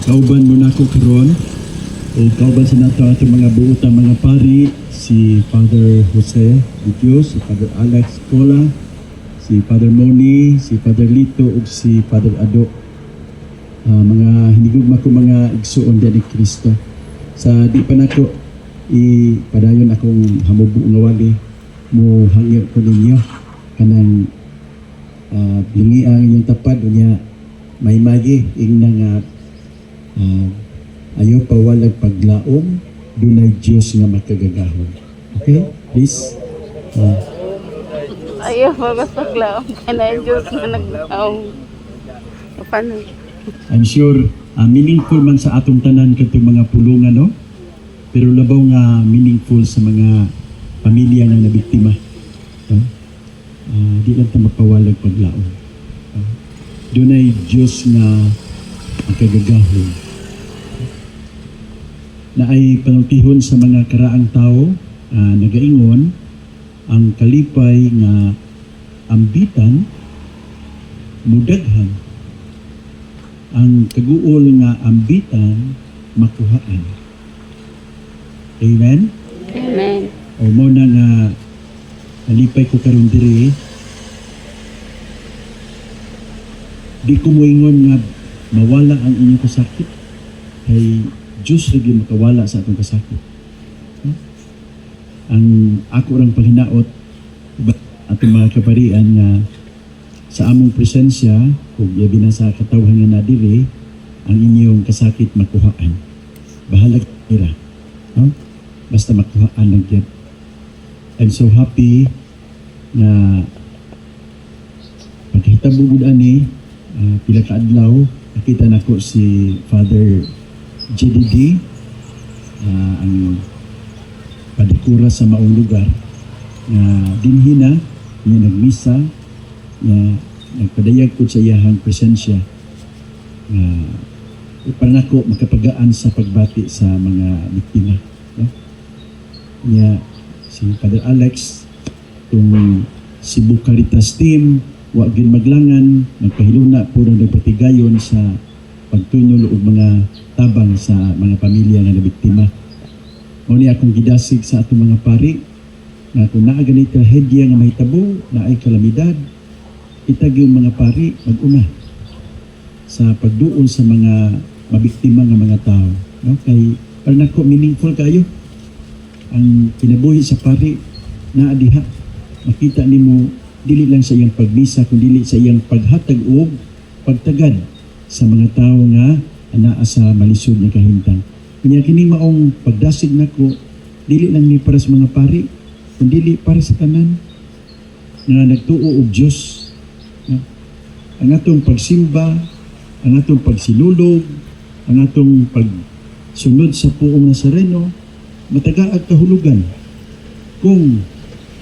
Kauban mo na ko karon o kauban sa nato atong mga buotang mga pari, si Father Jose Dios, si Father Alex Cola, si Father Moni, si Father Lito ug si Father Ado. Mga hinigugma ko mga igsuon diyan ni Kristo. Sa di pa nako ipadayon akong hamubo nga wali mo hangyo ko ninyo kanang bingi ang inyong tapad unya may magi ing nga ayaw pa walang paglaom, dunay Diyos nga makagagahon. Okay? Please. Ayaw mga paglaom ka na yung Diyos na naglaom. Paano? I'm sure meaningful man sa atong tanan katong mga pulungan, no? Pero labaw nga meaningful sa mga pamilya nga nabiktima. No? Di lang ta mapawalag paglaom. Dunay Diyos nga makagagahon. Na ay panultihon sa mga karaang tao, nagaingon ang kalipay nga ambitan mudaghan, ang kaguol nga ambitan makuhaan. Amen? Amen. O mo na nga nalipay ko karon diri, di ko moingon nga mawala ang inyong kasakit kay Diyos rin yung makawala sa atong kasakit. Ang ako rang paghinaot atong mga kaparian nga sa among presensya kung yabi na sa katawhan nga nadiri ang inyong kasakit makuhaan. Bahala kira. No? Basta makuhaan lang yun. I'm so happy na pagkahitabo ani pila ka adlaw nakita nako si Father JDD, ang padikura sa maong lugar na dinhina niya nagmisa niya nagpadayag ko sa iyahang presensya para nako makapagaan sa pagbati sa mga biktima, no? Niya si Father Alex tung Cebu Caritas team wa gyud maglangan nagpahiluna puro nagpatigayon sa pagtunol og mga tabang sa mga pamilya nga nabiktima. Mao ni akong gidasig sa atong mga pari na kung naa ganito trahedya nga mahitabo na ay kalamidad, itag yung mga pari mag-una sa pagduol sa mga mabiktima nga mga tao. No? Kay para nako meaningful kayo ang kinabuhi sa pari na diha. Makita nimo dili lang sa iyang pagmisa kundi sa iyang paghatag og pagtagad sa mga tao nga anaa sa malisod nga kahimtang. Kanya kini maong pagdasig nako dili lang ni para sa mga pari kundi para sa tanan nga nagtuo og Dios. Ang atong pagsimba, ang atong pagsinulog, ang atong pagsunod sa puong Nazareno matagaag kahulugan kung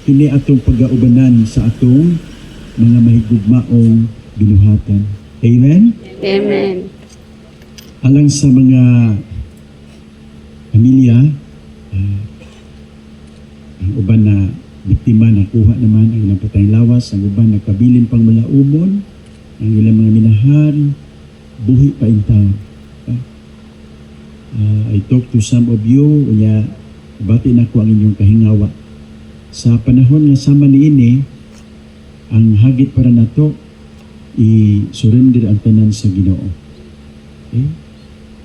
kini atong pagaubanan sa atong mga mahigugmaong binuhatan. Amen? Amen. Alang sa mga pamilya, ang uban na biktima nakuha naman ang ilang patayng lawas, ang uban nagpabilin pang malaumon, ang ilang mga minahal, buhi pa in town. I talked to some of you, unya bati na ko ang inyong kahingawa. Sa panahon nga sama niini, ang hagit para nato i-surrender ang tanan sa Ginoo. Okay?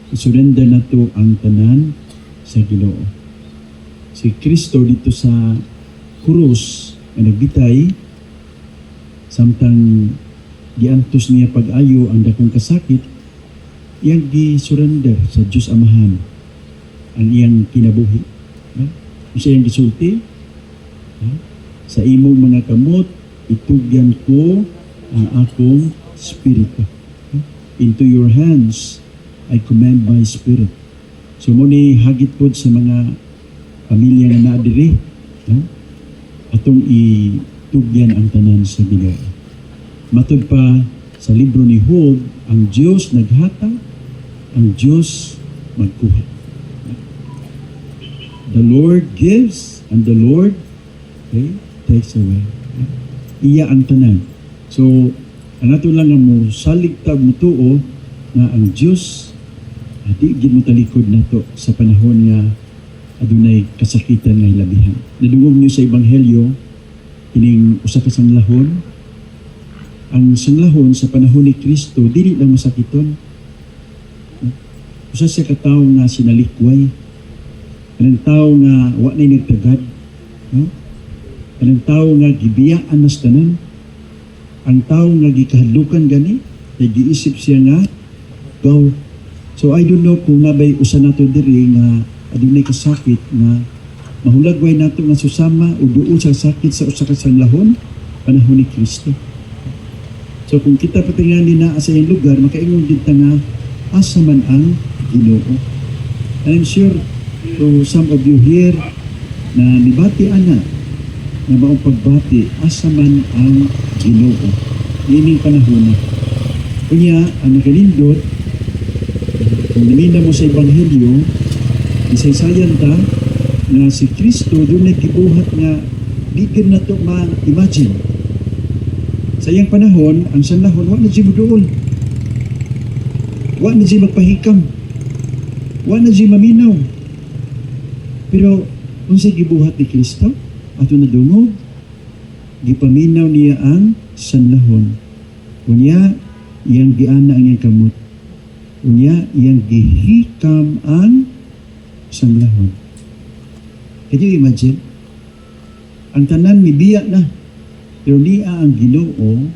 I-surrender na to ang tanan sa Ginoo. Si Kristo dito sa krus na nagbitay, samtang giantos niya pag-ayo ang dakong kasakit, iyang gi-surrender sa Diyos Amahan ang iyang kinabuhi. Sa iyang gisulti, sa imong mga kamot, itugyan ko ang akong spirito. Into your hands, I command my spirit. So mo ni hagit po sa mga pamilya na naadiri, no? Atong itugyan ang tanan sa Ginoo. Matod pa sa libro ni Job, ang Diyos naghatag, ang Diyos magkuha. The Lord gives and the Lord takes away. Iya ang tanan. So, ang ato lang mo saligtab mo tuo na ang Diyos Di gid mo talikod nato sa panahon nga adunay kasakitan nga hilabihan. Nadungog niyo sa ebanghelyo ining usa ka sanglahon. Ang sanglahon sa panahon ni Kristo dili lang masakiton. Usa siya ka tawo nga sinalikway. Kanang tawo nga wa nay nagtagad, no? Kanang tawo nga gibiyaan nas tanan. Ang tawo nga gikahadlukan gani, kay giisip siya nga go. So I don't know kung nabay usa nato diri nga adunay kasakit nga mahulagway nato nga susama o duol sa sakit sa usa ka sanglahon panahon ni Kristo. So kung kita patingani na sa iyang lugar, makaingon din ta nga asa man ang Ginoo. And I'm sure to some of you here na nibati ana na maong pagbati asa man ang Ginoo. Ining panahon na. Kunya ang nakalindot kung namina mo sa ebanghelyo, isaysayan ta na si Kristo doon nagkibuhat nga di gid na to ma-imagine. Sa iyang panahon, ang sanlahon, wa na siya muduol. Wa na siya magpahikam. Wa na siya maminaw. Pero, kung siya gibuhat ni Kristo, ato na dungog, gipaminaw niya ang sanlahon. Kunya, iyang giana ang iyang kamot. Kunya, iyang gihikam ang sanlahon. Can you imagine? Ang tanan mibiya na. Pero niya ang Ginoo,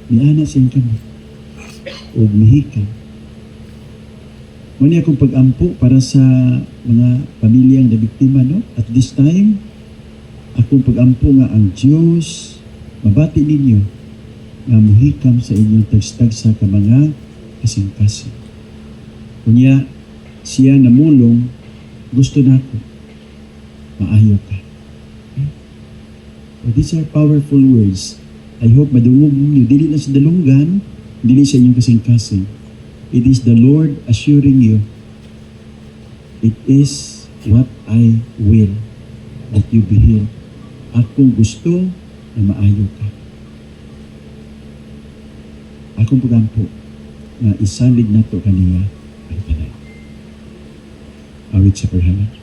niana siyang kamot. O mihikam. Muna akong pag-ampo para sa mga pamilyang nabiktima, no? At this time, akong pag-ampo nga ang Diyos, mabati ninyo, nga muhikam sa inyong tagstagsa ka mga kasing-kasing. Kunya, siya namulong, gusto nako, maayo ka. Okay? So these are powerful words. I hope madungog ninyo, dili na sa dalunggan, dili sa inyong kasing-kasing. It is the Lord assuring you, it is what I will, that you be healed. Akong gusto na maayo ka. Akong pagampo na isalig na to kaniya ang tanan. Awit sa perhala.